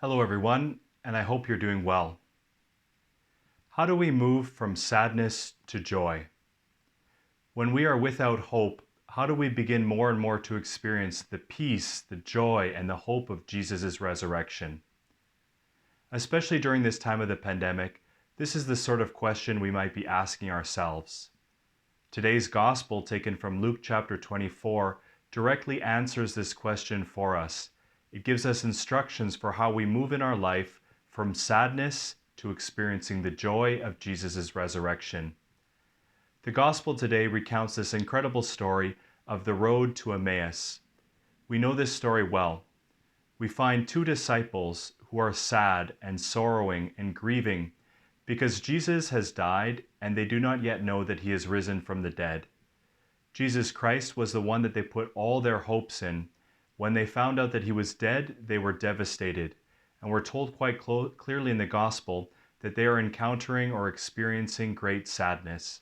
Hello, everyone, and I hope you're doing well. How do we move from sadness to joy? When we are without hope, how do we begin more and more to experience the peace, the joy, and the hope of Jesus' resurrection? Especially during this time of the pandemic, this is the sort of question we might be asking ourselves. Today's gospel, taken from Luke chapter 24, directly answers this question for us. It gives us instructions for how we move in our life from sadness to experiencing the joy of Jesus' resurrection. The gospel today recounts this incredible story of the road to Emmaus. We know this story well. We find two disciples who are sad and sorrowing and grieving because Jesus has died and they do not yet know that he is risen from the dead. Jesus Christ was the one that they put all their hopes in. When they found out that he was dead, they were devastated. And we're told quite clearly in the gospel that they are encountering or experiencing great sadness.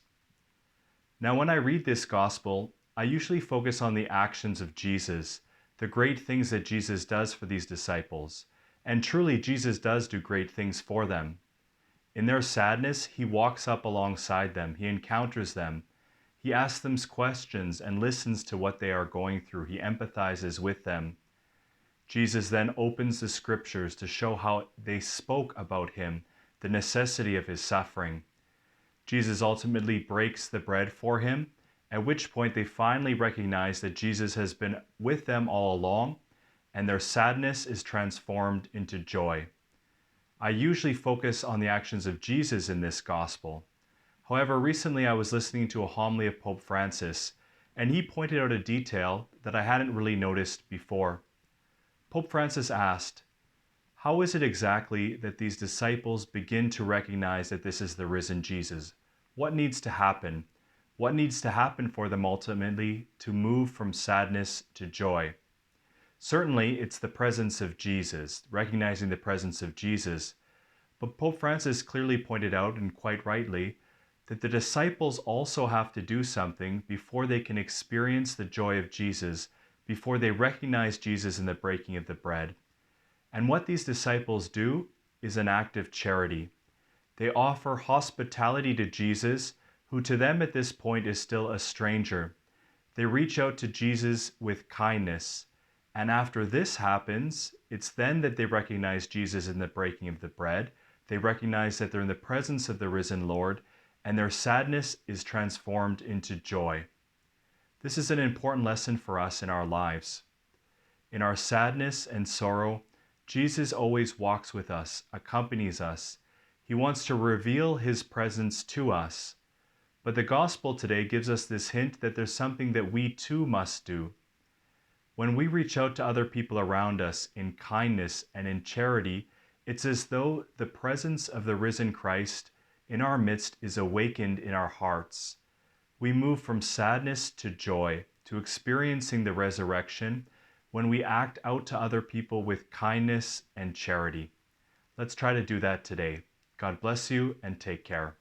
Now, when I read this gospel, I usually focus on the actions of Jesus, the great things that Jesus does for these disciples. And truly, Jesus does do great things for them. In their sadness, he walks up alongside them. He encounters them. He asks them questions and listens to what they are going through. He empathizes with them. Jesus then opens the scriptures to show how they spoke about him, the necessity of his suffering. Jesus ultimately breaks the bread for him, at which point they finally recognize that Jesus has been with them all along, and their sadness is transformed into joy. I usually focus on the actions of Jesus in this gospel. However, recently I was listening to a homily of Pope Francis, and he pointed out a detail that I hadn't really noticed before. Pope Francis asked, "How is it exactly that these disciples begin to recognize that this is the risen Jesus? What needs to happen? What needs to happen for them ultimately to move from sadness to joy?" Certainly, it's the presence of Jesus, recognizing the presence of Jesus. But Pope Francis clearly pointed out, and quite rightly, that the disciples also have to do something before they can experience the joy of Jesus, before they recognize Jesus in the breaking of the bread. And what these disciples do is an act of charity. They offer hospitality to Jesus, who to them at this point is still a stranger. They reach out to Jesus with kindness. And after this happens, it's then that they recognize Jesus in the breaking of the bread. They recognize that they're in the presence of the risen Lord, and their sadness is transformed into joy. This is an important lesson for us in our lives. In our sadness and sorrow, Jesus always walks with us, accompanies us. He wants to reveal his presence to us. But the gospel today gives us this hint that there's something that we too must do. When we reach out to other people around us in kindness and in charity, it's as though the presence of the risen Christ in our midst is awakened in our hearts. We move from sadness to joy, to experiencing the resurrection when we act out to other people with kindness and charity. Let's try to do that today. God bless you and take care.